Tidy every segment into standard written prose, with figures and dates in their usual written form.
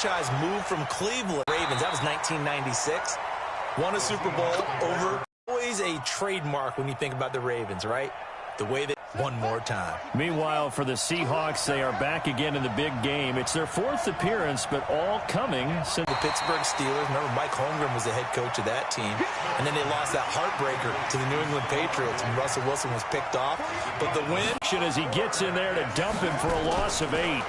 franchise moved from Cleveland Ravens. That was 1996. Won a Super Bowl over. Always a trademark when you think about the Ravens, right? The way that one more time. Meanwhile, for the Seahawks, they are back again in the big game. It's their 4th appearance, but all coming since the Pittsburgh Steelers. Remember, Mike Holmgren was the head coach of that team. And then they lost that heartbreaker to the New England Patriots when Russell Wilson was picked off. But the win, as he gets in there to dump him for a loss of 8.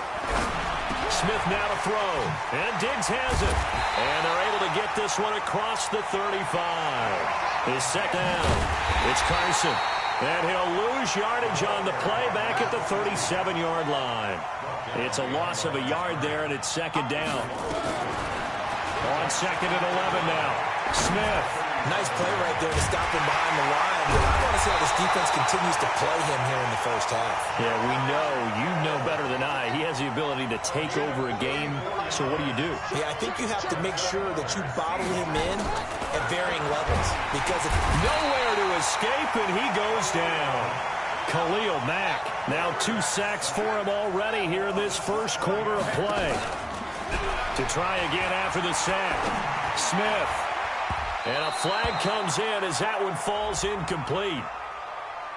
Smith now to throw, and Diggs has it. And they're able to get this one across the 35. His second down. It's Carson. And he'll lose yardage on the play back at the 37-yard line. It's a loss of a yard there, and it's second down. On second and 11 now. Smith. Nice play right there to stop him behind the line. But I want to see how this defense continues to play him here in the first half. Yeah, we know. You know better than I. He has the ability to take over a game. So what do you do? Yeah, I think you have to make sure that you bottle him in at varying levels. Because if nowhere to escape, and he goes down. Khalil Mack. Now 2 sacks for him already here in this first quarter of play. To try again after the sack. Smith. And a flag comes in as that one falls incomplete.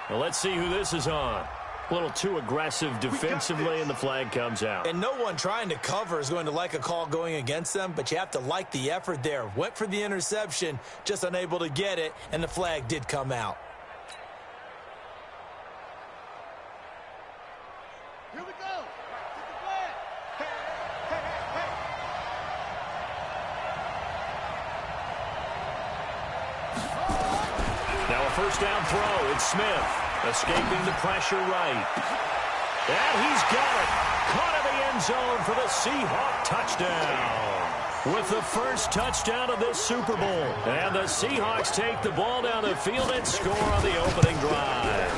Well, let's see who this is on. A little too aggressive defensively, and the flag comes out. And no one trying to cover is going to like a call going against them, but you have to like the effort there. Went for the interception, just unable to get it, and the flag did come out. Here we go. Get the flag. Now a first down throw. It's Smith escaping the pressure right. And he's got it. Caught in the end zone for the Seahawk touchdown. With the first touchdown of this Super Bowl. And the Seahawks take the ball down the field and score on the opening drive.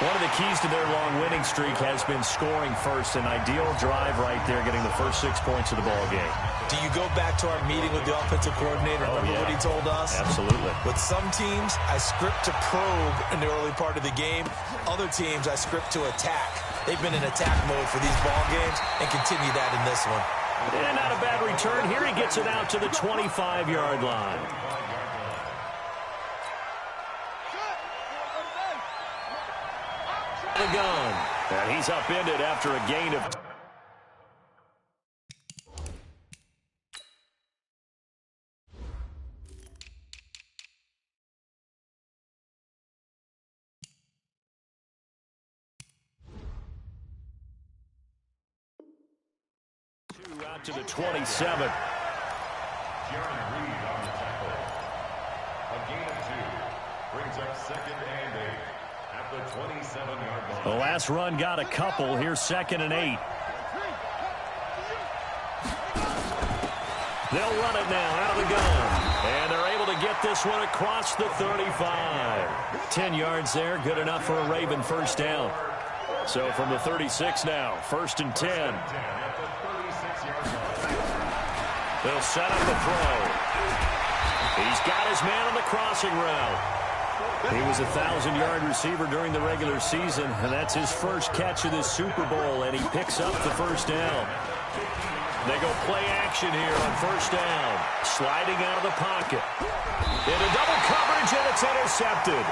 One of the keys to their long winning streak has been scoring first. An ideal drive right there, getting the first 6 points of the ball game. Do you go back to our meeting with the offensive coordinator? Remember what he told us? Absolutely. With some teams, I script to probe in the early part of the game. Other teams, I script to attack. They've been in attack mode for these ball games and continue that in this one. And not a bad return. Here he gets it out to the 25-yard line. The gun. And he's upended after a gain of... out to the 27. The last run got a couple. Here's 2nd and 8. They'll run it now out of the gun. And they're able to get this one across the 35. 10 yards there. Good enough for a Raven first down. So from the 36 now, 1st and 10. They'll set up the throw. He's got his man on the crossing route. He was a 1,000-yard receiver during the regular season, and that's his first catch of this Super Bowl, and he picks up the first down. They go play action here on first down. Sliding out of the pocket. Into double coverage, and it's intercepted.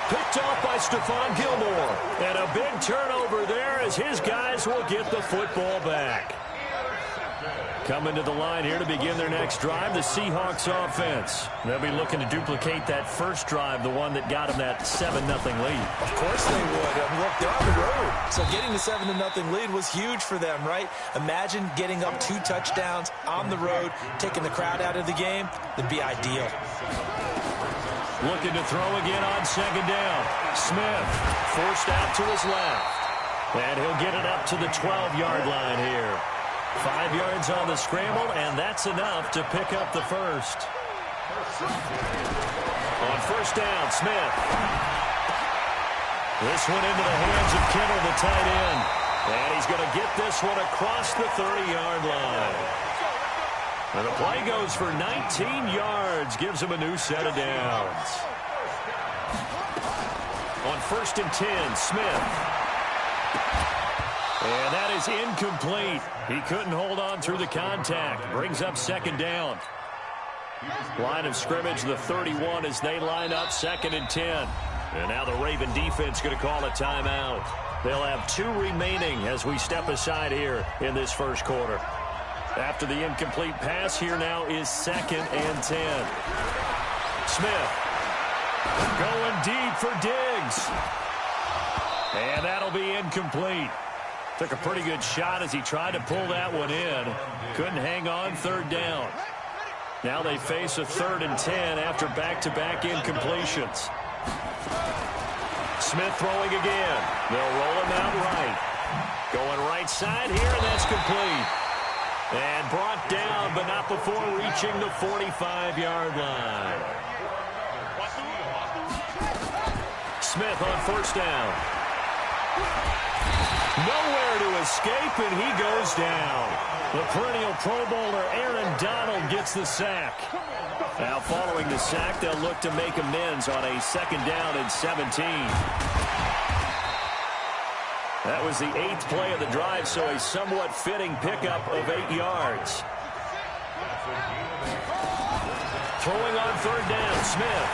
Picked off by Stephon Gilmore. And a big turnover there as his guys will get the football back. Coming to the line here to begin their next drive, the Seahawks offense. They'll be looking to duplicate that first drive, the one that got them that 7-0 lead. Of course they would. Look, they're on the road. So getting the 7-0 lead was huge for them, right? Imagine getting up 2 touchdowns on the road, taking the crowd out of the game. That'd be ideal. Looking to throw again on second down. Smith forced out to his left. And he'll get it up to the 12-yard line here. 5 yards on the scramble, and that's enough to pick up the first. On first down, Smith. This one into the hands of Kittle, the tight end. And he's going to get this one across the 30-yard line. And the play goes for 19 yards, gives him a new set of downs. On 1st and 10, Smith. And that is incomplete. He couldn't hold on through the contact. Brings up second down. Line of scrimmage, the 31 as they line up 2nd and 10. And now the Raven defense going to call a timeout. They'll have 2 remaining as we step aside here in this first quarter. After the incomplete pass, here now is 2nd and 10. Smith going deep for Diggs. And that'll be incomplete. Took a pretty good shot as he tried to pull that one in. Couldn't hang on, 3rd down. Now they face a 3rd and 10 after back-to-back incompletions. Smith throwing again. They'll roll him out right. Going right side here, and that's complete. And brought down, but not before reaching the 45-yard line. Smith on 1st down. Nowhere to escape, and he goes down. The perennial Pro Bowler Aaron Donald gets the sack. Now following the sack, they'll look to make amends on a 2nd down and 17. That was the 8th play of the drive, so a somewhat fitting pickup of 8 yards. Throwing on 3rd down, Smith.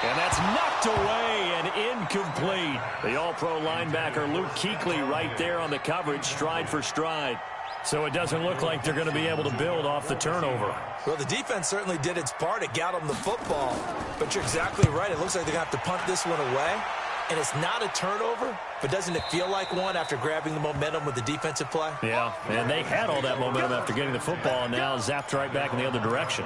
And that's knocked away and incomplete. The All-Pro linebacker Luke Kuechly right there on the coverage, stride for stride. So it doesn't look like they're going to be able to build off the turnover. Well, the defense certainly did its part. It got them the football. But you're exactly right. It looks like they're going to have to punt this one away. And it's not a turnover, but doesn't it feel like one after grabbing the momentum with the defensive play? Yeah, and they had all that momentum after getting the football, and now zapped right back in the other direction.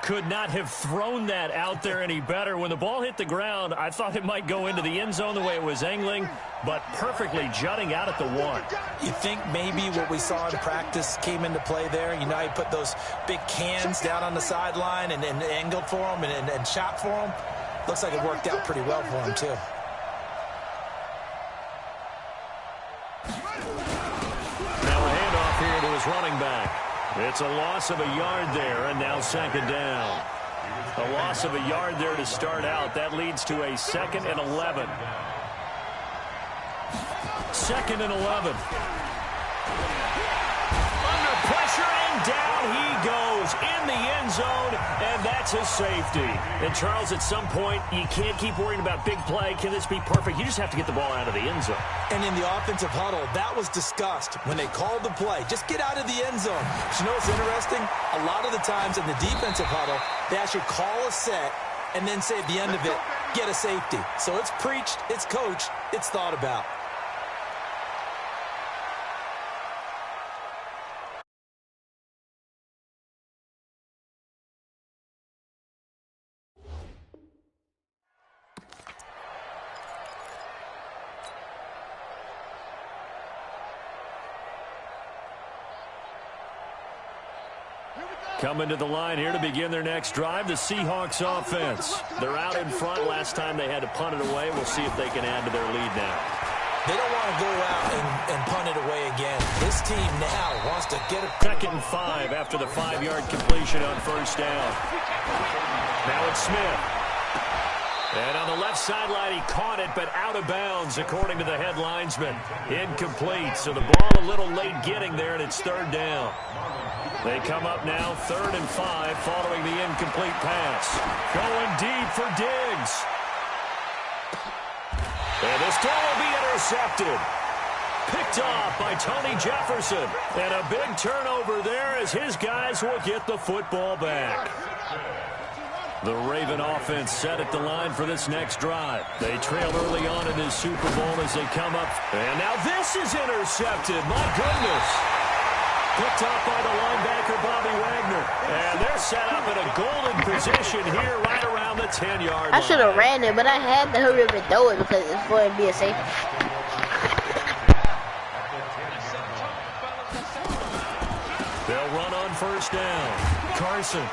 Could not have thrown that out there any better. When the ball hit the ground, I thought it might go into the end zone the way it was angling, but perfectly jutting out at the 1. You think maybe what we saw in practice came into play there? You know, he put those big cans down on the sideline and angled for them and shot for them. Looks like it worked out pretty well for him, too. Now a handoff here to his running back. It's a loss of a yard there, and now 2nd down. A loss of a yard there to start out. That leads to a 2nd and 11. 2nd and 11. Under pressure, and down he goes in the end zone, and that's his safety. And, Charles, at some point, you can't keep worrying about big play. Can this be perfect? You just have to get the ball out of the end zone. And in the offensive huddle, that was discussed when they called the play. Just get out of the end zone. But you know what's interesting? A lot of the times in the defensive huddle, they actually call a set and then say at the end of it, get a safety. So it's preached, it's coached, it's thought about. Coming to the line here to begin their next drive, the Seahawks offense. They're out in front. Last time they had to punt it away. We'll see if they can add to their lead now. They don't want to go out and punt it away again. This team now wants to get a 2nd and 5 after the 5-yard completion on 1st down. Now it's Smith. And on the left sideline, he caught it, but out of bounds, according to the head linesman. Incomplete, so the ball a little late getting there, and it's 3rd down. They come up now 3rd and 5 following the incomplete pass. Going deep for Diggs. And this throw will be intercepted. Picked off by Tony Jefferson. And a big turnover there as his guys will get the football back. The Raven offense set at the line for this next drive. They trailed early on in this Super Bowl as they come up. And now this is intercepted. My goodness. Picked off by the linebacker, Bobby Wagner. And they're set up in a golden position here right around the 10-yard line. I should have ran it, but I had to hurry up and throw it because it's for it to be a safety. They'll run on 1st down. Carson.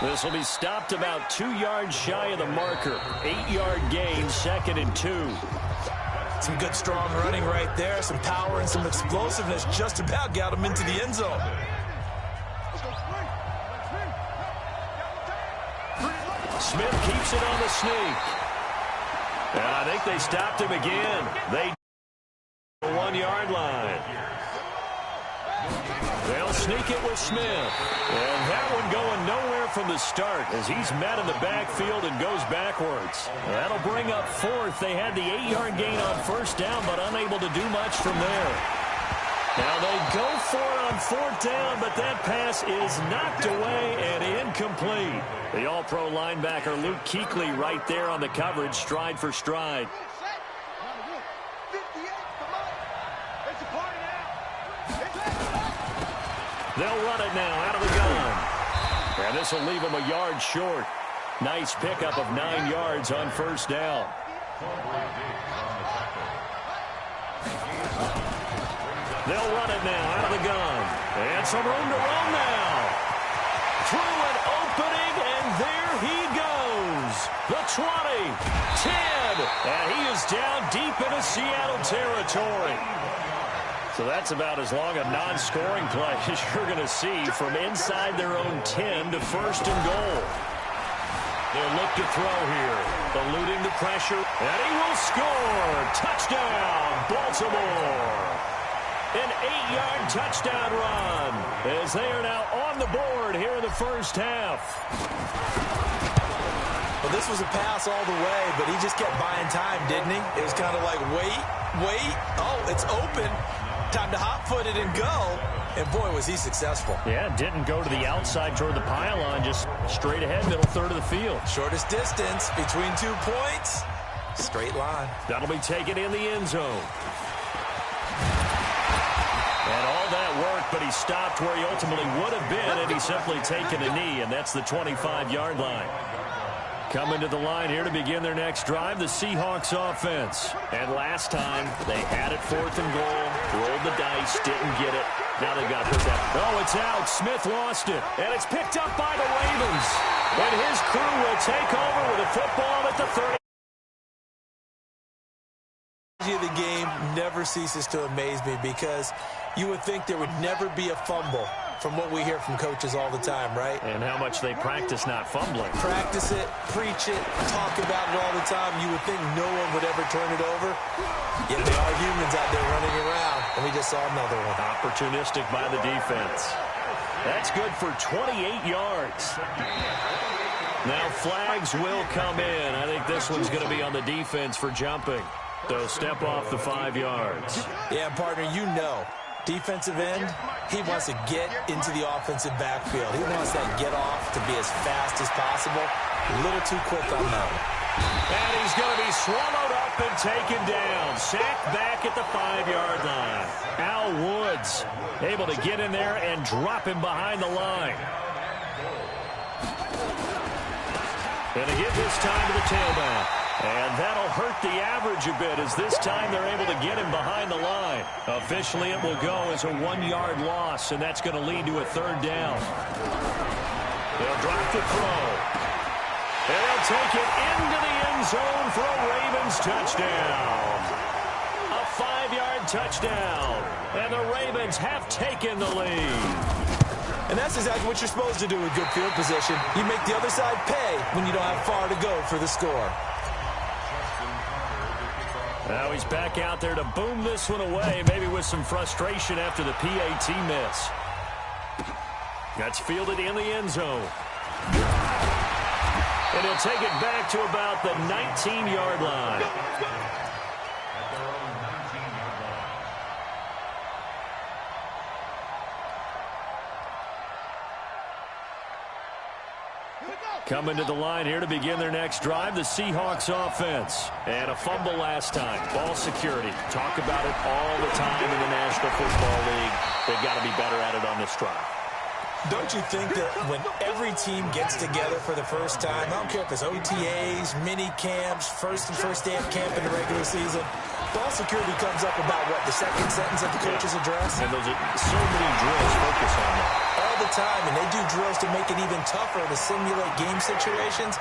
This will be stopped about 2 yards shy of the marker. 8-yard gain, 2nd and 2. Some good, strong running right there. Some power and some explosiveness just about got him into the end zone. Smith keeps it on the sneak. And I think they stopped him again. They 1-yard line. sneak it with Smith. And that one going nowhere from the start as he's met in the backfield and goes backwards. That'll bring up fourth. They had the 8-yard gain on first down, but unable to do much from there. Now they go for it on fourth down, but that pass is knocked away and incomplete. The all-pro linebacker Luke Kuechly right there on the coverage, stride for stride. They'll run it now out of the gun. And this will leave them a yard short. Nice pickup of 9 yards on first down. They'll run it now out of the gun. And some room to run now. Through an opening, and there he goes. The 20, 10, and he is down deep into Seattle territory. So that's about as long a non-scoring play as you're going to see from inside their own 10 to first and goal. They'll look to throw here, eluding the pressure, and he will score. Touchdown, Baltimore. An 8-yard touchdown run as they are now on the board here in the first half. Well, this was a pass all the way, but he just kept buying time, didn't he? It was kind of like, wait. Oh, it's open. Time to hot-foot it and go. And, boy, was he successful. Yeah, didn't go to the outside toward the pylon, just straight ahead, middle third of the field. Shortest distance between 2 points. Straight line. That'll be taken in the end zone. And all that work, but he stopped where he ultimately would have been had he simply taken a knee, and that's the 25-yard line. Coming to the line here to begin their next drive, the Seahawks offense. And last time, they had it fourth and goal, rolled the dice, didn't get it. Now they've got to put that. Oh, it's out. Smith lost it. And it's picked up by the Ravens. And his crew will take over with a football at the 30. The game never ceases to amaze me because you would think there would never be a fumble from what we hear from coaches all the time, right? And how much they practice not fumbling. Practice it, preach it, talk about it all the time. You would think no one would ever turn it over. Yet there are humans out there running around, and we just saw another one. Opportunistic by the defense. That's good for 28 yards. Now flags will come in. I think this one's going to be on the defense for jumping. They'll step off the 5 yards. Yeah, partner, you know. Defensive end, he wants to get into the offensive backfield. He wants that get off to be as fast as possible. A little too quick on that one. And he's going to be swallowed up and taken down. Sacked back at the 5-yard line. Al Woods able to get in there and drop him behind the line. Going to give this time to the tailback. And that'll hurt the average a bit as this time they're able to get him behind the line. Officially, it will go as a 1-yard loss, and that's going to lead to a third down. They'll drop the throw. And they'll take it into the end zone for a Ravens touchdown. A 5-yard touchdown. And the Ravens have taken the lead. And that's exactly what you're supposed to do with good field position. You make the other side pay when you don't have far to go for the score. Now he's back out there to boom this one away, maybe with some frustration after the PAT miss. That's fielded in the end zone. And he'll take it back to about the 19-yard line. Coming to the line here to begin their next drive, the Seahawks offense. And a fumble last time. Ball security. Talk about it all the time in the National Football League. They've got to be better at it on this drive. Don't you think that when every team gets together for the first time, I don't care if it's OTAs, mini camps, first day of camp in the regular season, ball security comes up about what, the second sentence of the coach's address? And those are so many drills focus on that. All the time, and they do drills to make it even tougher to simulate game situations.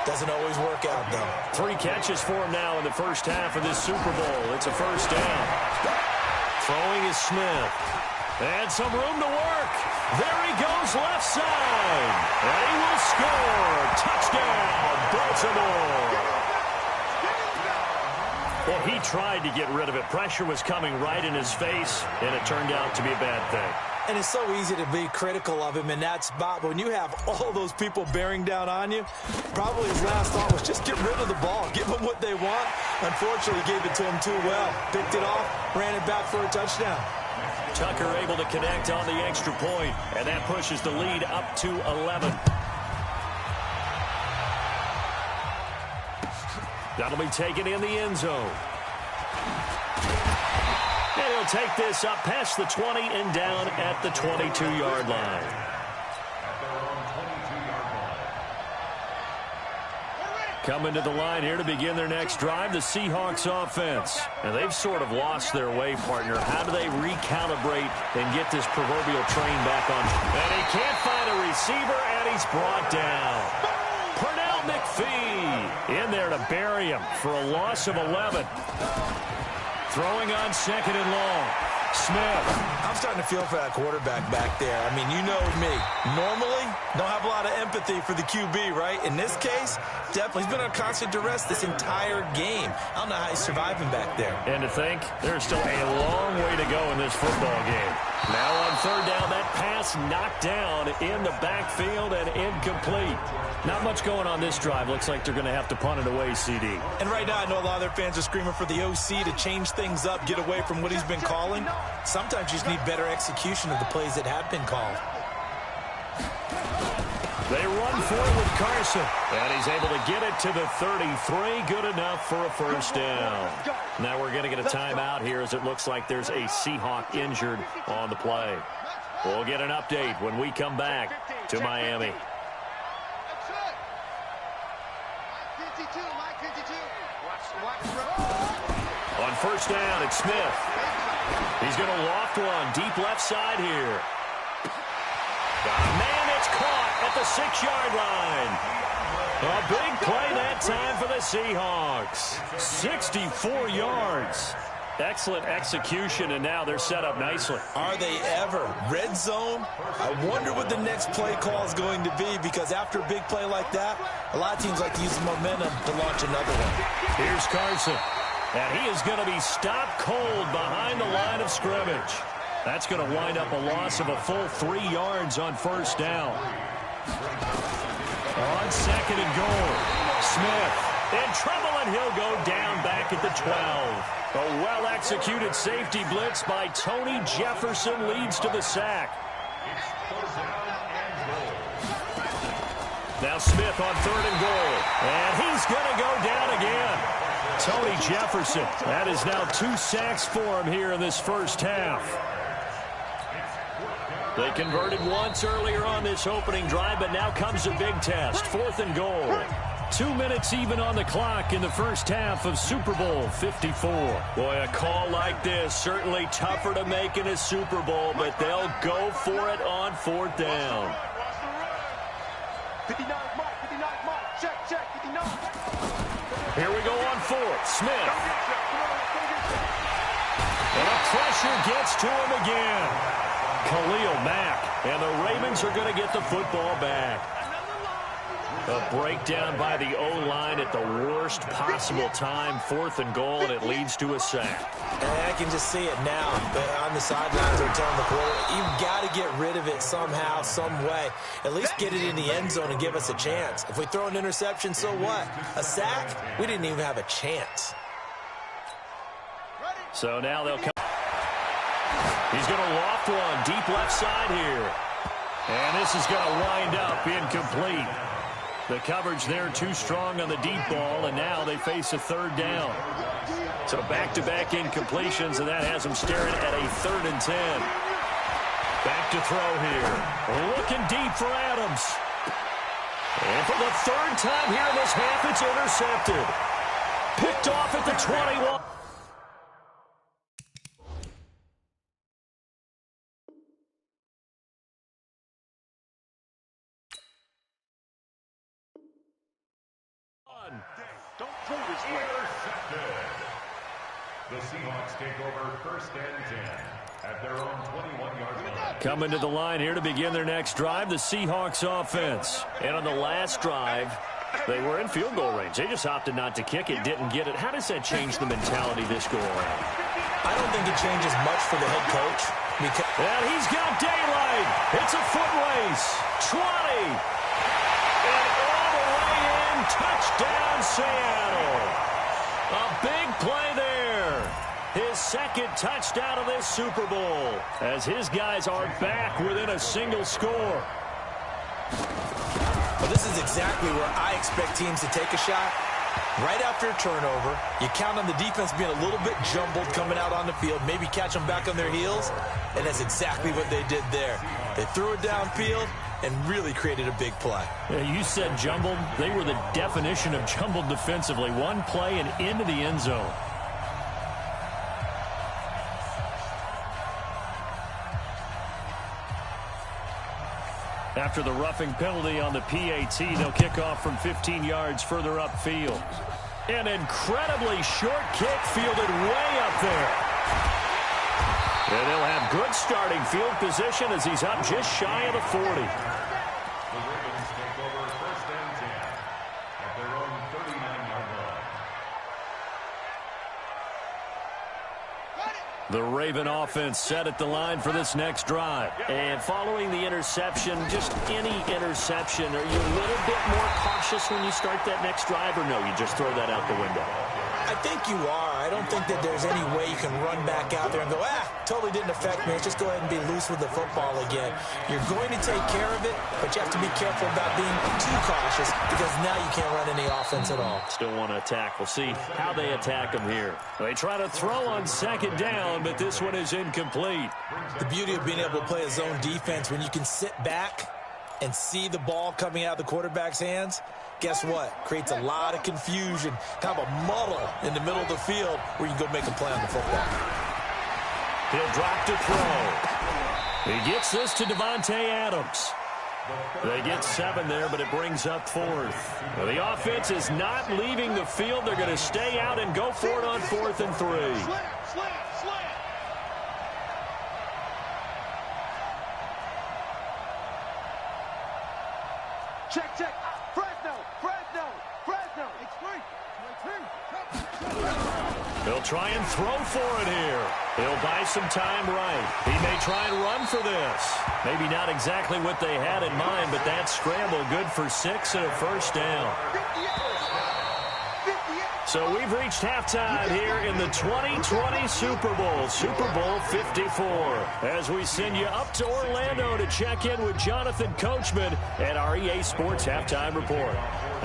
Doesn't always work out, though. 3 catches for him now in the first half of this Super Bowl. It's a first down. Throwing is Smith. And some room to work. There he goes left side. And he will score. Touchdown, Baltimore. Well, he tried to get rid of it. Pressure was coming right in his face, and it turned out to be a bad thing. And it's so easy to be critical of him in that spot. But when you have all those people bearing down on you, probably his last thought was just get rid of the ball. Give them what they want. Unfortunately, he gave it to him too well. Picked it off, ran it back for a touchdown. Tucker able to connect on the extra point, and that pushes the lead up to 11. That'll be taken in the end zone. And he'll take this up past the 20 and down at the 22-yard line. Coming to the line here to begin their next drive, the Seahawks offense. And they've sort of lost their way, partner. How do they recalibrate and get this proverbial train back on? And he can't find a receiver, and he's brought down. Pernell McPhee in there to bury him for a loss of 11. Throwing on second and long. Smith. I'm starting to feel for that quarterback back there. I mean, you know me. Normally, don't have a lot of empathy for the QB, right? In this case, definitely. He's been on constant duress this entire game. I don't know how he's surviving back there. And to think, there's still a long way to go in this football game. Now on third down, that pass knocked down in the backfield and incomplete. Not much going on this drive. Looks like they're going to have to punt it away, CD. And right now, I know a lot of their fans are screaming for the OC to change things up, get away from what he's been calling. Sometimes you just need better execution of the plays that have been called. They run forward with Carson, and he's able to get it to the 33. Good enough for a first down. Now we're going to get a timeout here as it looks like there's a Seahawk injured on the play. We'll get an update when we come back to Miami. On first down, it's Smith. He's going to loft one deep left side here. Man, it's caught at the 6-yard line. A big play that time for the Seahawks. 64 yards. Excellent execution, and now they're set up nicely. Are they ever? Red zone? I wonder what the next play call is going to be, because after a big play like that, a lot of teams like to use the momentum to launch another one. Here's Carson, and he is going to be stopped cold behind the line of scrimmage. That's going to wind up a loss of a full 3 yards on first down. On second and goal, Smith in trouble, and he'll go down back at the 12. A well-executed safety blitz by Tony Jefferson leads to the sack. Now Smith on third and goal, and he's going to go down again. Tony Jefferson, that is now 2 sacks for him here in this first half. They converted once earlier on this opening drive, but now comes a big test. 4th and goal. 2 minutes even on the clock in the first half of Super Bowl 54. Boy, a call like this, certainly tougher to make in a Super Bowl, but they'll go for it on 4th down. 59, Mike, 59, Mike, check, 59. Here we go on 4th. Smith. And the pressure gets to him again. Khalil Mack, and the Ravens are going to get the football back. A breakdown by the O-line at the worst possible time. 4th and goal, and it leads to a sack. And I can just see it now. On the sidelines, they're telling the quarterback, you've got to get rid of it somehow, some way. At least get it in the end zone and give us a chance. If we throw an interception, so what? A sack? We didn't even have a chance. So now they'll come. He's going to loft one deep left side here. And this is going to wind up incomplete. The coverage there too strong on the deep ball, and now they face a 3rd down. So back-to-back incompletions, and that has them staring at a 3rd and 10. Back to throw here. Looking deep for Adams. And for the 3rd time here in this half, it's intercepted. Picked off at the 21. Don't throw this way. The Seahawks take over 1st and 10 at their own 21-yard line. Coming to the line here to begin their next drive, the Seahawks offense. And on the last drive, they were in field goal range. They just opted not to kick it, didn't get it. How does that change the mentality this go around? I don't think it changes much for the head coach. And he's got daylight. It's a foot race. 20. And all the way in. Touchdown, Seattle. A big play there. His second touchdown of this Super Bowl. As his guys are back within a single score. Well, this is exactly where I expect teams to take a shot. Right after a turnover, you count on the defense being a little bit jumbled coming out on the field, maybe catch them back on their heels, and that's exactly what they did there. They threw it downfield and really created a big play. Yeah, you said jumbled. They were the definition of jumbled defensively. One play and into the end zone. After the roughing penalty on the PAT, they'll kick off from 15 yards further upfield. An incredibly short kick fielded way up there. And they'll have good starting field position as he's up just shy of the 40. The Ravens take over first and 10 at their own 39-yard line. The Raven offense set at the line for this next drive. And following the interception, just any interception, are you a little bit more cautious when you start that next drive, or no, you just throw that out the window? I think you are. I don't think that there's any way you can run back out there and go, totally didn't affect me. Let's just go ahead and be loose with the football again. You're going to take care of it, but you have to be careful about being too cautious because now you can't run any offense at all. Still want to attack. We'll see how they attack him here. They try to throw on second down, but this one is incomplete. The beauty of being able to play a zone defense when you can sit back and see the ball coming out of the quarterback's hands, guess what? Creates a lot of confusion, kind of a muddle in the middle of the field where you can go make a play on the football. He'll drop to throw. He gets this to Devontae Adams. They get 7 there, but it brings up 4th. Well, the offense is not leaving the field. They're going to stay out and go for it on 4th and 3. Check. Fresno. He'll try and throw for it here. He'll buy some time right. He may try and run for this. Maybe not exactly what they had in mind, but that scramble good for 6 and a first down. So we've reached halftime here in the 2020 Super Bowl, Super Bowl 54. As we send you up to Orlando to check in with Jonathan Coachman at our EA Sports Halftime Report.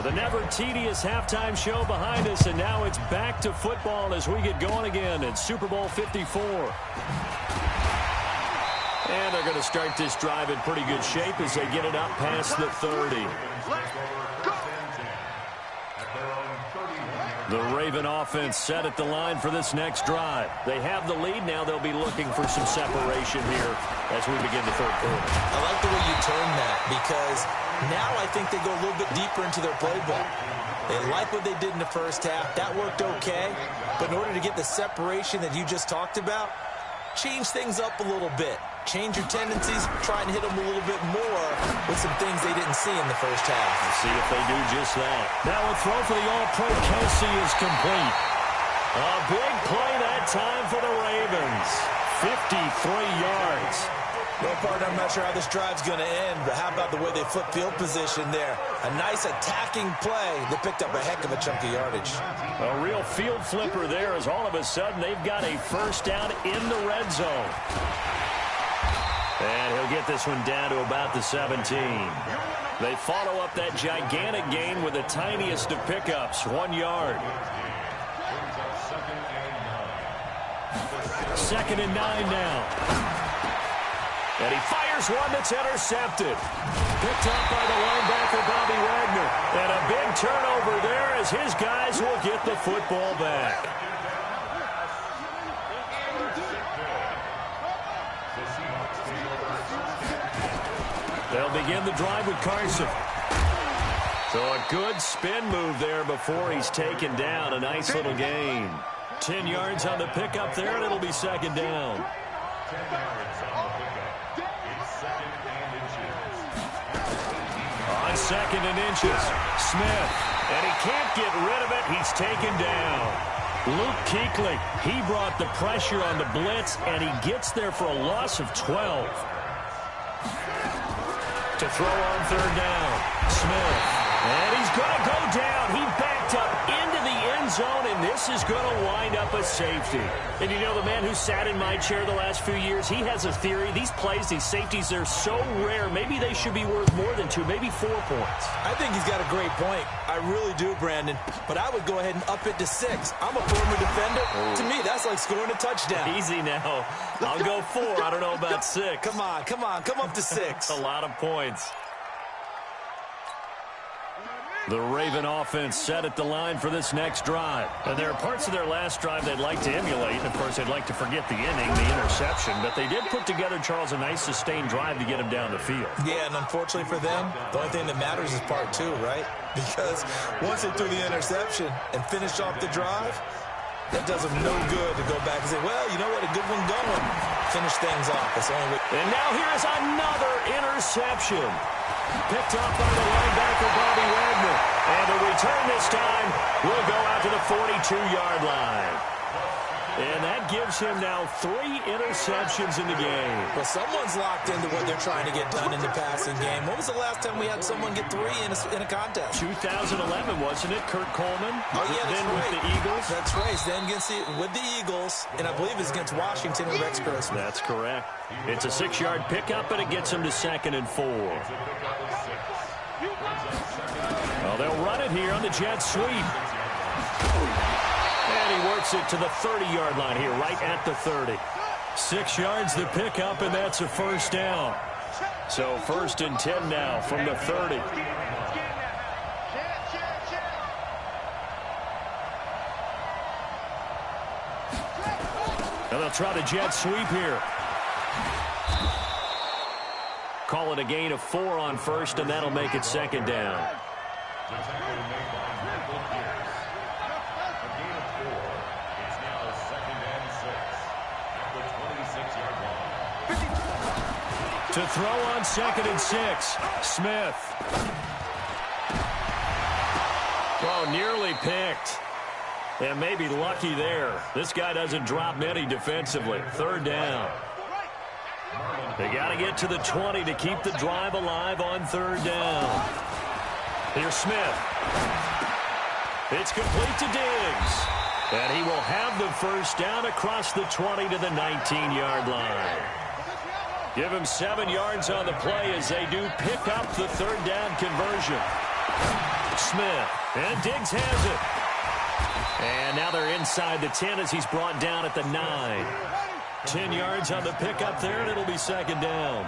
The never-tedious halftime show behind us, and now it's back to football as we get going again in Super Bowl 54. And they're going to start this drive in pretty good shape as they get it up past the 30. The Raven offense set at the line for this next drive. They have the lead now. They'll be looking for some separation here as we begin the third quarter. I like the way you turn that because now I think they go a little bit deeper into their playbook. They like what they did in the first half. That worked okay. But in order to get the separation that you just talked about, change things up a little bit. Change your tendencies, try and hit them a little bit more with some things they didn't see in the first half. Let's see if they do just that. Now a throw for the All-Pro Kelsey is complete. A big play that time for the Ravens. 53 yards. No, partner, I'm not sure how this drive's going to end, but how about the way they flip field position there? A nice attacking play that picked up a heck of a chunk of yardage. A real field flipper there as all of a sudden they've got a first down in the red zone. And he'll get this one down to about the 17. They follow up that gigantic gain with the tiniest of pickups, 1 yard. Second and 9 now. And he fires one that's intercepted. Picked up by the linebacker, Bobby Wagner. And a big turnover there as his guys will get the football back. They'll begin the drive with Carson. So a good spin move there before he's taken down. A nice little gain. 10 yards on the pickup there, and it'll be second down. 10 yards on the pickup. It's second and inches. On second and inches, Smith. And he can't get rid of it. He's taken down. Luke Kuechly, he brought the pressure on the blitz, and he gets there for a loss of 12. To throw on third down, Smith. And he's going to go down. He backed up into the end zone, and this is going to wind up a safety. And you know, the man who sat in my chair the last few years, he has a theory. These plays, these safeties, they're so rare. Maybe they should be worth more than 2, maybe 4 points. I think he's got a great point. I really do, Brandon. But I would go ahead and up it to 6. I'm a former defender. To me, that's like scoring a touchdown. Easy now. I'll go 4. I don't know about 6. Come on. Come up to 6. A lot of points. The Raven offense set at the line for this next drive. And there are parts of their last drive they'd like to emulate. And, of course, they'd like to forget the inning, the interception. But they did put together, Charles, a nice sustained drive to get him down the field. Yeah, and unfortunately for them, the only thing that matters is part 2, right? Because once they threw the interception and finished off the drive, that does them no good to go back and say, well, you know what, a good one going. Finish things off. That's the only way. And now here's another interception. Picked off by the linebacker, Bobby Wagner. And the return this time will go out to the 42-yard line. And that gives him now 3 interceptions in the game. Well, someone's locked into what they're trying to get done in the passing game. When was the last time we had someone get 3 in a contest? 2011, wasn't it? Kurt Coleman? Oh, yeah, that's then right. With the Eagles? That's right. Then with the Eagles, and I believe it's against Washington and Rex Grossman. That's correct. It's a 6-yard pickup, and it gets him to 2nd and 4. Well, they'll run it here on the jet sweep. And he works it to the 30-yard line here, right at the 30. 6 yards the pickup, and that's a first down. So 1st and 10 now from the 30. And they'll try the jet sweep here. Call it a gain of 4 on 1st, and that'll make it 2nd down. To throw on 2nd and 6, Smith. Oh, nearly picked. And maybe lucky there. This guy doesn't drop many defensively. 3rd down. They got to get to the 20 to keep the drive alive on 3rd down. Here's Smith. It's complete to Diggs. And he will have the first down across the 20 to the 19-yard line. Give him 7 yards on the play as they do pick up the 3rd down conversion. Smith, and Diggs has it. And now they're inside the 10 as he's brought down at the 9. 10 yards on the pickup there, and it'll be 2nd down.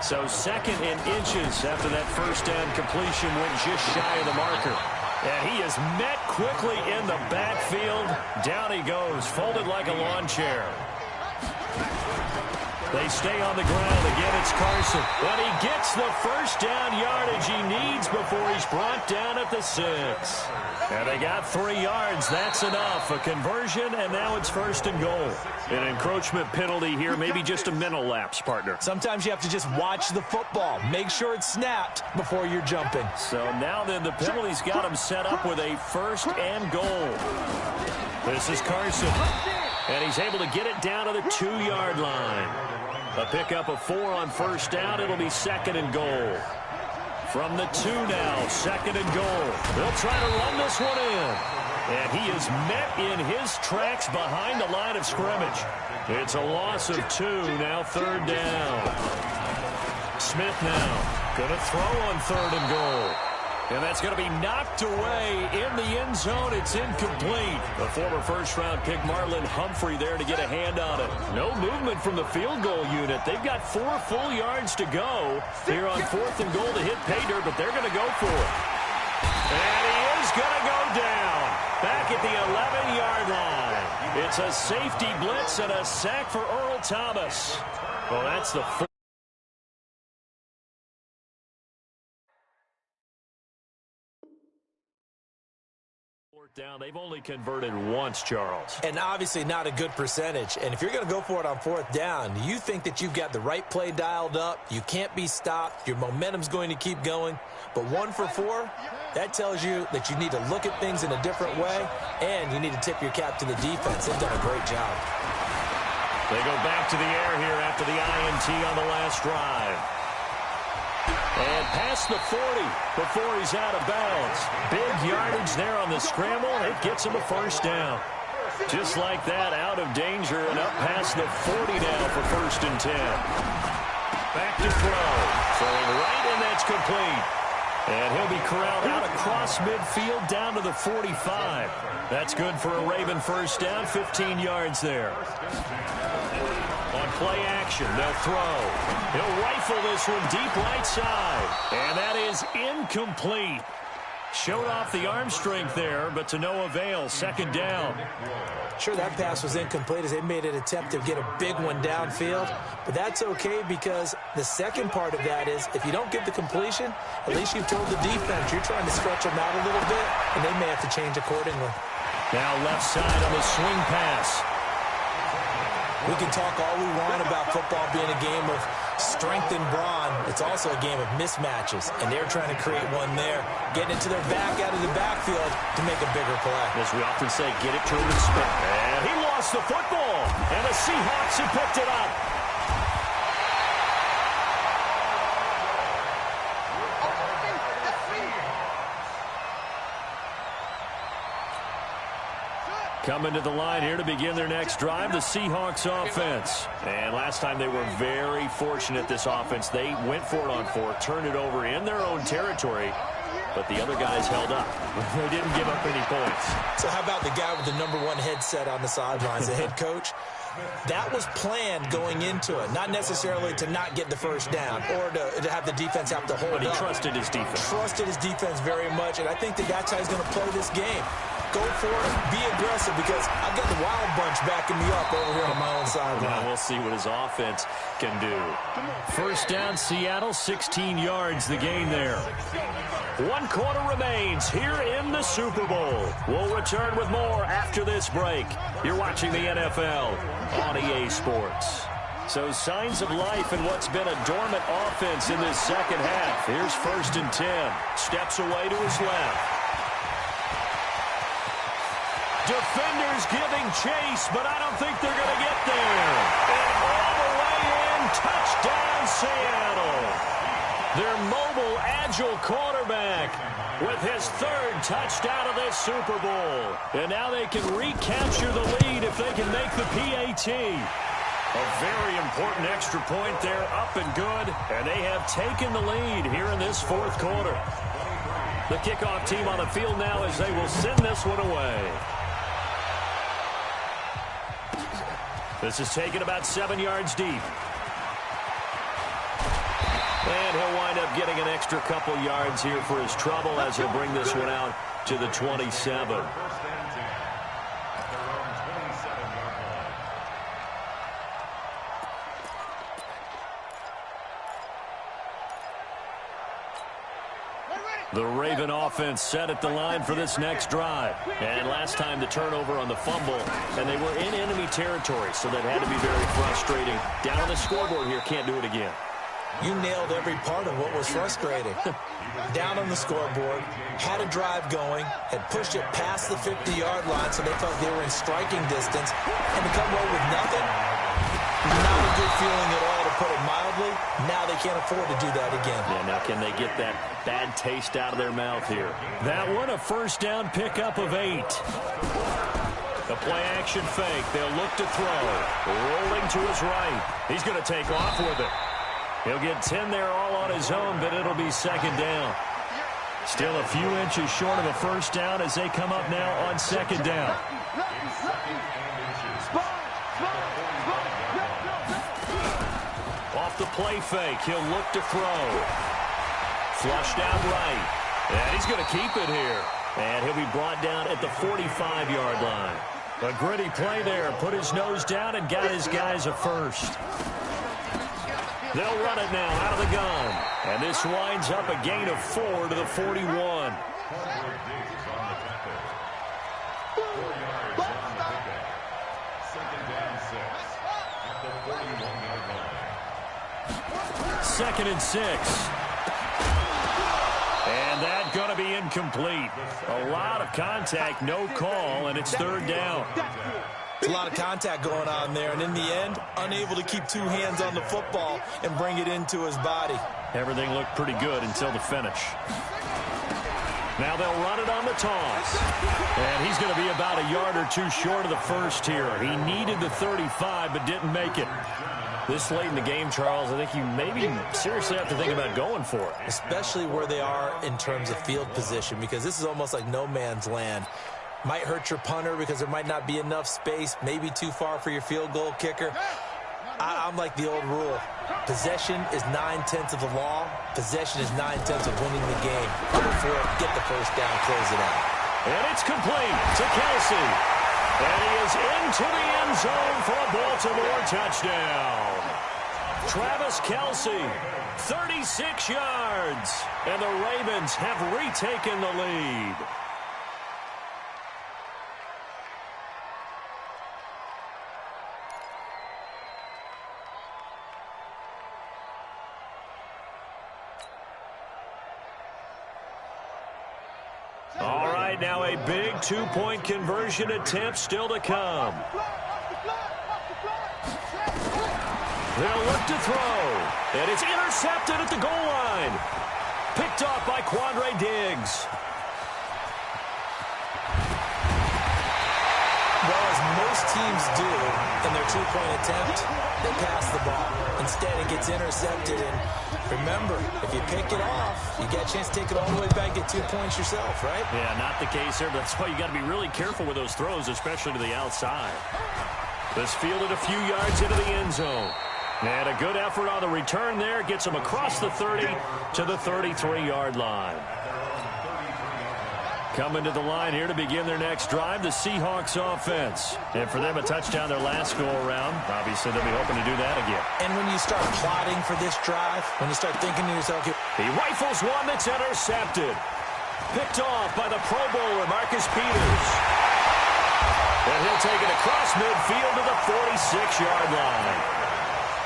So 2nd and inches after that first down completion went just shy of the marker. And he is met quickly in the backfield. Down he goes, folded like a lawn chair. They stay on the ground. Again, it's Carson. And he gets the first down yardage he needs before he's brought down at the 6. And they got 3 yards. That's enough. A conversion, and now it's 1st and goal. An encroachment penalty here, maybe just a mental lapse, partner. Sometimes you have to just watch the football. Make sure it's snapped before you're jumping. So now then the penalty's got him set up with a 1st and goal. This is Carson. And he's able to get it down to the 2-yard line. A pickup of 4 on 1st down. It'll be 2nd and goal. From the 2 now, 2nd and goal. They'll try to run this one in. And he is met in his tracks behind the line of scrimmage. It's a loss of 2, now 3rd down. Smith now going to throw on 3rd and goal. And that's going to be knocked away in the end zone. It's incomplete. The former first-round pick Marlon Humphrey there to get a hand on it. No movement from the field goal unit. They've got 4 full yards to go here on 4th and goal to hit pay dirt, but they're going to go for it. And he is going to go down back at the 11-yard line. It's a safety blitz and a sack for Earl Thomas. Well, that's the Fourth down, they've only converted once, Charles. And obviously not a good percentage. And if you're going to go for it on fourth down, you think that you've got the right play dialed up. You can't be stopped. Your momentum's going to keep going. But 1 for 4, that tells you that you need to look at things in a different way, and you need to tip your cap to the defense. They've done a great job. They go back to the air here after the INT on the last drive. And past the 40 before he's out of bounds. Big yardage there on the scramble. It gets him a first down. Just like that, out of danger and up past the 40 now for 1st and 10. Back to throw. Throwing right, and that's complete. And he'll be corralled out across midfield down to the 45. That's good for a Raven first down, 15 yards there. On play action, they'll throw. He'll rifle this one deep right side. And that is incomplete. Showed off the arm strength there, but to no avail. 2nd down. Sure, that pass was incomplete as they made an attempt to get a big one downfield. But that's okay because the second part of that is if you don't get the completion, at least you've told the defense you're trying to stretch them out a little bit, and they may have to change accordingly. Now left side on the swing pass. We can talk all we want about football being a game of strength and brawn. It's also a game of mismatches, and they're trying to create one there, getting it to their back out of the backfield to make a bigger play. As we often say, get it to him and spin. And he lost the football, and the Seahawks have picked it up. Coming to the line here to begin their next drive, the Seahawks offense. And last time they were very fortunate, this offense. They went for it on 4, turned it over in their own territory, but the other guys held up. They didn't give up any points. So how about the guy with the #1 headset on the sidelines, the head coach? That was planned going into it, not necessarily to not get the first down or to have the defense have to hold up. But he trusted his defense. Trusted his defense very much, and I think that's how he's going to play this game. Go for it, be aggressive, because I've got the wild bunch backing me up over here on my own sideline. Now we'll see what his offense can do. First down, Seattle, 16 yards the gain there. 1 quarter remains here in the Super Bowl. We'll return with more after this break. You're watching the NFL on EA Sports. So signs of life in what's been a dormant offense in this second half. Here's 1st and 10. Steps away to his left. Defenders giving chase, but I don't think they're going to get there. And all the way in, touchdown Seattle. Their mobile, agile quarterback with his 3rd touchdown of this Super Bowl. And now they can recapture the lead if they can make the PAT. A very important extra point there, up and good. And they have taken the lead here in this 4th quarter. The kickoff team on the field now as they will send this one away. This is taken about 7 yards deep. And he'll wind up getting an extra couple yards here for his trouble as he'll bring this one out to the 27. The Raven offense set at the line for this next drive. And last time the turnover on the fumble, and they were in enemy territory, so that had to be very frustrating. Down on the scoreboard here, can't do it again. You nailed every part of what was frustrating. Down on the scoreboard, had a drive going, had pushed it past the 50-yard line, so they felt they were in striking distance, and to come away with nothing, not a good feeling at all, to put it mildly. Now they can't afford to do that again. Yeah, now can they get that bad taste out of their mouth here? That one, a first down pickup of 8. The play action fake. They'll look to throw. Rolling to his right. He's going to take off with it. He'll get 10 there all on his own, but it'll be 2nd down. Still a few inches short of a first down as they come up now on 2nd down. Off the play fake, he'll look to throw. Flushed out right. And he's going to keep it here. And he'll be brought down at the 45-yard line. A gritty play there. Put his nose down and got his guys a first. They'll run it now out of the gun. And this winds up a gain of 4 to the 41. 41-yard line. 2nd and 6. And that's going to be incomplete. A lot of contact, no call, and it's 3rd down. There's a lot of contact going on there, and in the end, unable to keep 2 hands on the football and bring it into his body. Everything looked pretty good until the finish. Now they'll run it on the toss. And he's going to be about a yard or 2 short of the first here. He needed the 35, but didn't make it. This late in the game, Charles, I think you maybe seriously have to think about going for it. Especially where they are in terms of field position, because this is almost like no man's land. Might hurt your punter because there might not be enough space, maybe too far for your field goal kicker. I'm like the old rule. Possession is 9/10 of the law. Possession is 9/10 of winning the game. Go for it, get the first down, close it out. And it's complete to Kelsey. And he is into the end zone for a Baltimore touchdown. Travis Kelsey, 36 yards. And the Ravens have retaken the lead. All right, now a big 2-point conversion attempt still to come. They'll look to throw. And it's intercepted at the goal line. Picked off by Quandre Diggs. Well, as most teams do in their 2-point attempt, they pass the ball. Instead, it gets intercepted. And remember, if you pick it off, you get a chance to take it all the way back, get 2 points yourself, right? Yeah, not the case here, but that's why you got to be really careful with those throws, especially to the outside. This fielded a few yards into the end zone. And a good effort on the return there. Gets them across the 30 to the 33-yard line. Coming to the line here to begin their next drive, the Seahawks offense. And for them, a touchdown their last go-around. Obviously, they'll be hoping to do that again. And when you start plotting for this drive, when you start thinking to yourself, he rifles one that's intercepted. Picked off by the Pro Bowler, Marcus Peters. And he'll take it across midfield to the 46-yard line.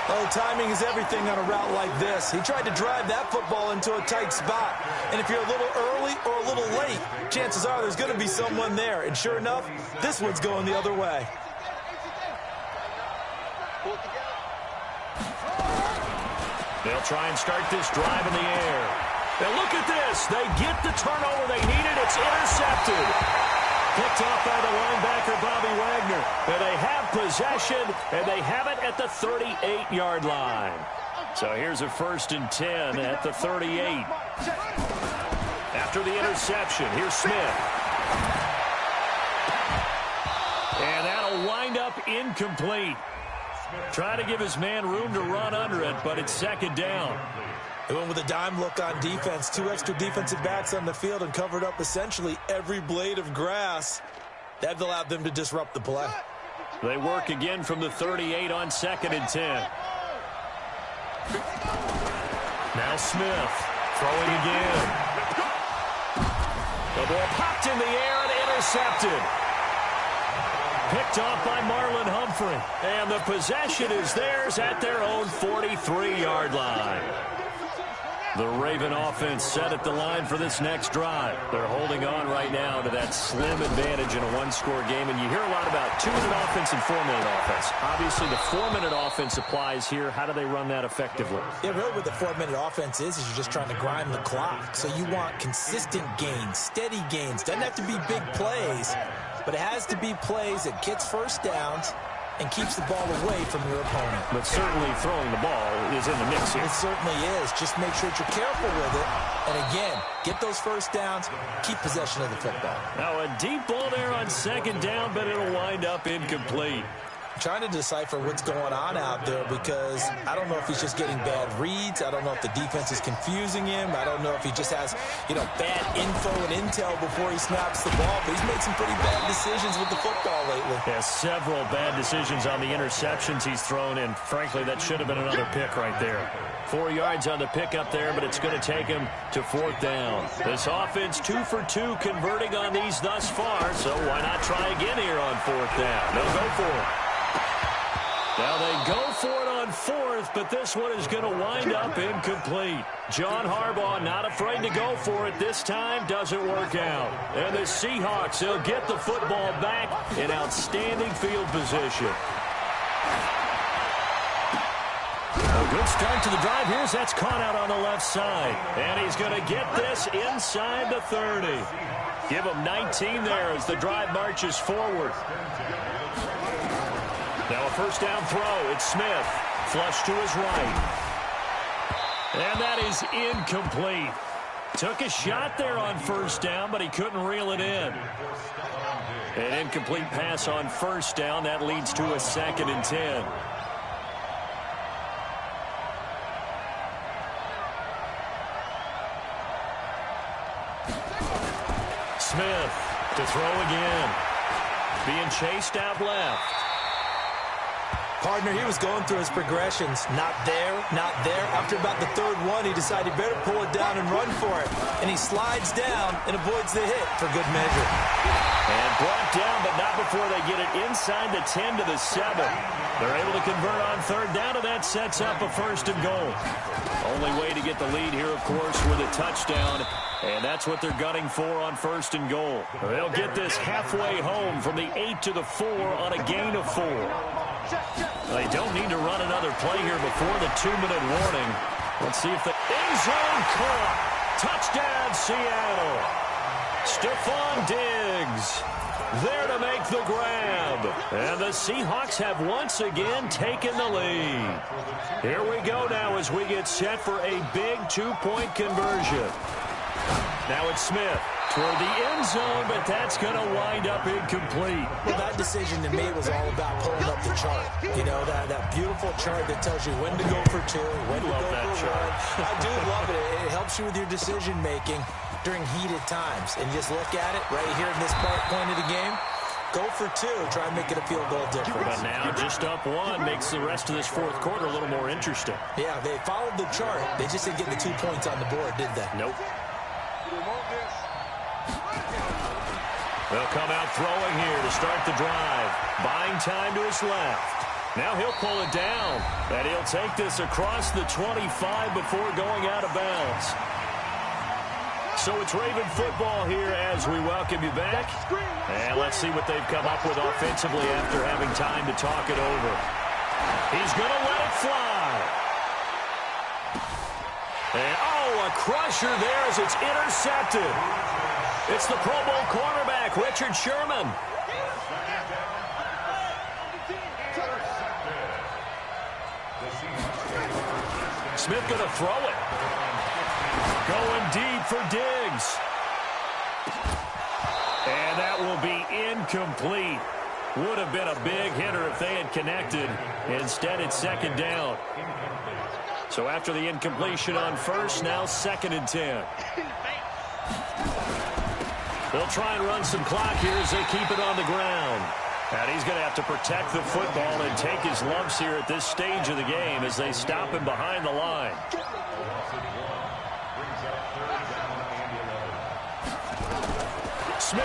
Oh, timing is everything on a route like this. He tried to drive that football into a tight spot. And if you're a little early or a little late, chances are there's going to be someone there. And sure enough, this one's going the other way. They'll try and start this drive in the air. Now look at this. They get the turnover they needed. It's intercepted. Picked off by the linebacker, Bobby Wagner. And they have possession, and they have it at the 38-yard line. So here's a 1st and 10 at the 38. After the interception, here's Smith. And that'll wind up incomplete. Trying to give his man room to run under it, but it's 2nd down. They went with a dime look on defense. 2 extra defensive backs on the field and covered up essentially every blade of grass. That allowed them to disrupt the play. They work again from the 38 on 2nd and 10. Now Smith throwing again. The ball popped in the air and intercepted. Picked off by Marlon Humphrey. And the possession is theirs at their own 43-yard line. The Raven offense set at the line for this next drive. They're holding on right now to that slim advantage in a one-score game. And you hear a lot about 2-minute offense and 4-minute offense. Obviously, the 4-minute offense applies here. How do they run that effectively? Yeah, really what the 4-minute offense is you're just trying to grind the clock. So you want consistent gains, steady gains. Doesn't have to be big plays, but it has to be plays that gets first downs and keeps the ball away from your opponent. But certainly throwing the ball is in the mix here. It certainly is. Just make sure that you're careful with it. And again, get those first downs, keep possession of the football. Now a deep ball there on 2nd down, but it'll wind up incomplete. Trying to decipher what's going on out there because I don't know if he's just getting bad reads. I don't know if the defense is confusing him. I don't know if he just has, bad info and intel before he snaps the ball. But he's made some pretty bad decisions with the football lately. Yeah, several bad decisions on the interceptions he's thrown in. Frankly, that should have been another pick right there. 4 yards on the pickup there, but it's going to take him to 4th down. This offense 2 for 2 converting on these thus far, so why not try again here on 4th down? They'll go for it. Now they go for it on fourth, but this one is going to wind up incomplete. John Harbaugh not afraid to go for it this time. Doesn't work out. And the Seahawks, they'll get the football back in outstanding field position. A good start to the drive. Here's that's caught out on the left side. And he's going to get this inside the 30. Give him 19 there as the drive marches forward. Now a first down throw. It's Smith. Flush to his right. And that is incomplete. Took a shot there on first down, but he couldn't reel it in. An incomplete pass on first down. That leads to a 2nd and 10. Smith to throw again. Being chased out left. Partner, he was going through his progressions. Not there, not there. After about the third one, he decided he better pull it down and run for it. And he slides down and avoids the hit for good measure. And brought down, but not before they get it inside the 10 to the 7. They're able to convert on third down, and that sets up a 1st and goal. Only way to get the lead here, of course, with a touchdown. And that's what they're gunning for on 1st and goal. They'll get this halfway home from the 8 to the 4 on a gain of 4. They don't need to run another play here before the 2-minute warning. Let's see if the end zone caught. Touchdown, Seattle. Stephon Diggs there to make the grab. And the Seahawks have once again taken the lead. Here we go now as we get set for a big 2-point conversion. Now it's Smith toward the end zone, but that's going to wind up incomplete. Well, that decision to me was all about pulling up the chart. You know, that beautiful chart that tells you when to go for 2, when to go for 1. I do love it. It helps you with your decision-making during heated times. And just look at it right here in this point of the game. Go for 2. Try and make it a field goal difference. But now just up 1 makes the rest of this 4th quarter a little more interesting. Yeah, they followed the chart. They just didn't get the 2 points on the board, did they? Nope. They'll come out throwing here to start the drive. Buying time to his left. Now he'll pull it down. And he'll take this across the 25 before going out of bounds. So it's Raven football here as we welcome you back. And let's see what they've come up with offensively after having time to talk it over. He's going to let it fly. And, oh, a crusher there as it's intercepted. It's the Pro Bowl cornerback, Richard Sherman. Smith going to throw it. Going deep for Diggs. And that will be incomplete. Would have been a big hitter if they had connected. Instead, it's 2nd down. So after the incompletion on first, now 2nd and 10. They'll try and run some clock here as they keep it on the ground. And he's going to have to protect the football and take his lumps here at this stage of the game as they stop him behind the line. Smith.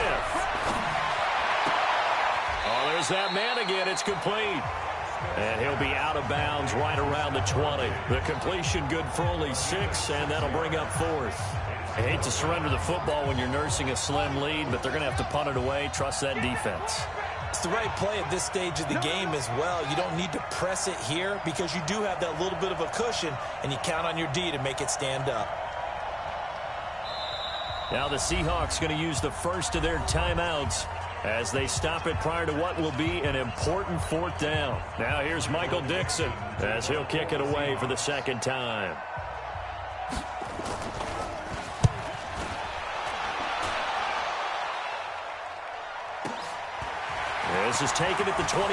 Oh, there's that man again. It's complete. And he'll be out of bounds right around the 20. The completion good for only 6, and that'll bring up 4th. I hate to surrender the football when you're nursing a slim lead, but they're going to have to punt it away. Trust that defense. It's the right play at this stage of the game as well. You don't need to press it here because you do have that little bit of a cushion, and you count on your D to make it stand up. Now the Seahawks going to use the first of their timeouts as they stop it prior to what will be an important 4th down. Now here's Michael Dixon as he'll kick it away for the 2nd time. This is taken at the 23.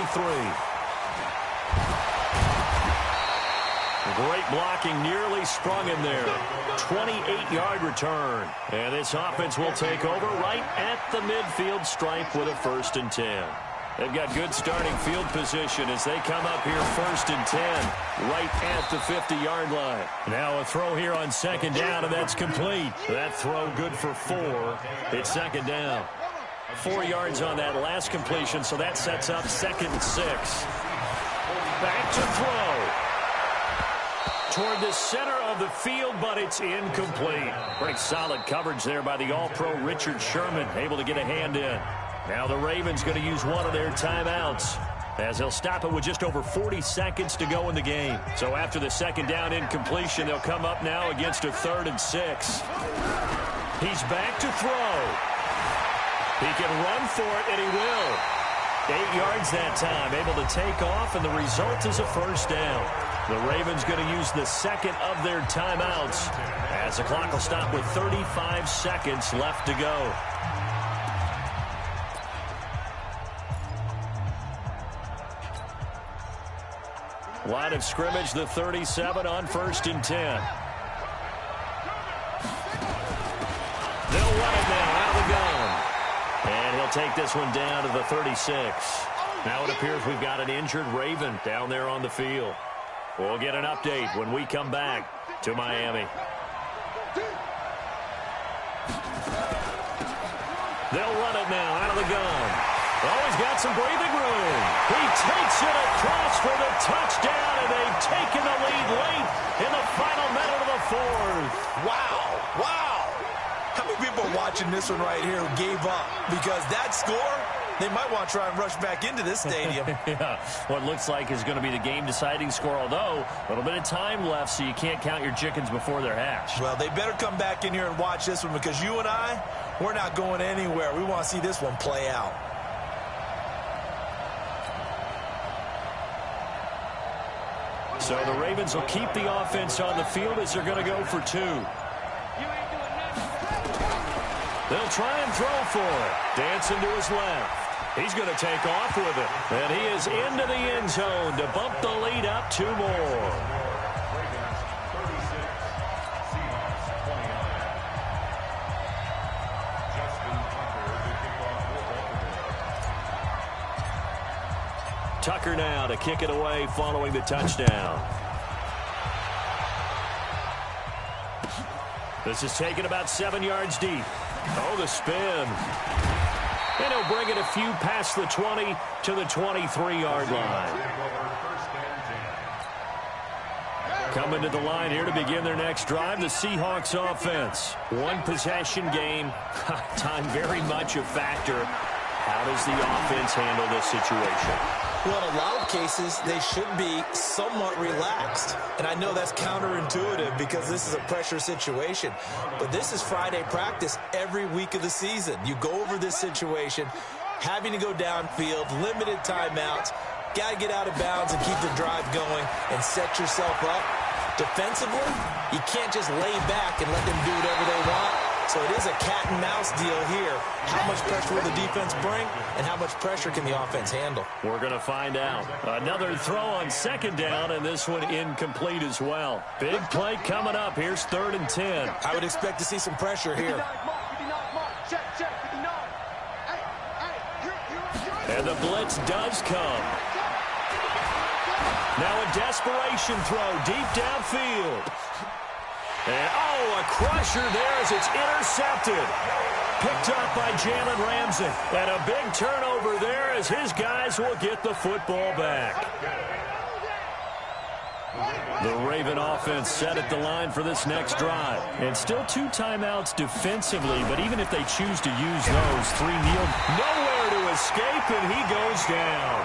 Great blocking, nearly sprung him there. 28-yard return. And this offense will take over right at the midfield stripe with a 1st and 10. They've got good starting field position as they come up here 1st and 10 right at the 50-yard line. Now a throw here on 2nd down, and that's complete. That throw good for 4. It's 2nd down. 4 yards on that last completion, so that sets up 2nd and 6. Back to throw. Toward the center of the field, but it's incomplete. Pretty solid coverage there by the All-Pro Richard Sherman, able to get a hand in. Now the Ravens going to use one of their timeouts, as they'll stop it with just over 40 seconds to go in the game. So after the second down incompletion, they'll come up now against a 3rd and 6. He's back to throw. He can run for it, and he will. 8 yards that time, able to take off, and the result is a first down. The Ravens going to use the second of their timeouts, as the clock will stop with 35 seconds left to go. Line of scrimmage, the 37 on 1st and 10. They'll run it now out of the gun. And he'll take this one down to the 36. Now it appears we've got an injured Raven down there on the field. We'll get an update when we come back to Miami. They'll run it now out of the gun. Oh, he's got some breathing room. He takes it across for the touchdown, and they've taken the lead late in the final minute of the 4th. Wow. Wow. How many people are watching this one right here who gave up? Because that score, they might want to try and rush back into this stadium. Yeah, what looks like is going to be the game-deciding score, although a little bit of time left, so you can't count your chickens before they're hatched. Well, they better come back in here and watch this one, because you and I, we're not going anywhere. We want to see this one play out. So the Ravens will keep the offense on the field as they're going to go for 2. They'll try and throw for it. Dancing to his left. He's going to take off with it. And he is into the end zone to bump the lead up 2 more. Tucker now to kick it away following the touchdown. This is taken about 7 yards deep. Oh, the spin. And he'll bring it a few past the 20 to the 23-yard line. Coming to the line here to begin their next drive, the Seahawks offense. One possession game. Time very much a factor. How does the offense handle this situation? Well, in a lot of cases, they should be somewhat relaxed. And I know that's counterintuitive because this is a pressure situation. But this is Friday practice every week of the season. You go over this situation, having to go downfield, limited timeouts, got to get out of bounds and keep the drive going and set yourself up. Defensively, you can't just lay back and let them do whatever they want. So it is a cat-and-mouse deal here. How much pressure will the defense bring, and how much pressure can the offense handle? We're going to find out. Another throw on 2nd down, and this one incomplete as well. Big play coming up. Here's 3rd and 10. I would expect to see some pressure here. And the blitz does come. Now a desperation throw deep downfield. And, oh, a crusher there as it's intercepted. Picked up by Jalen Ramsey. And a big turnover there as his guys will get the football back. The Raven offense set at the line for this next drive. And still 2 timeouts defensively, but even if they choose to use those, 3 kneel. Nowhere to escape, and he goes down.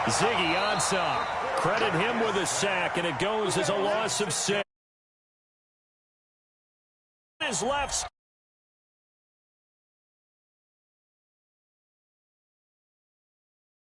Ziggy Ansah. Credit him with a sack, and it goes as a loss of 6. His left.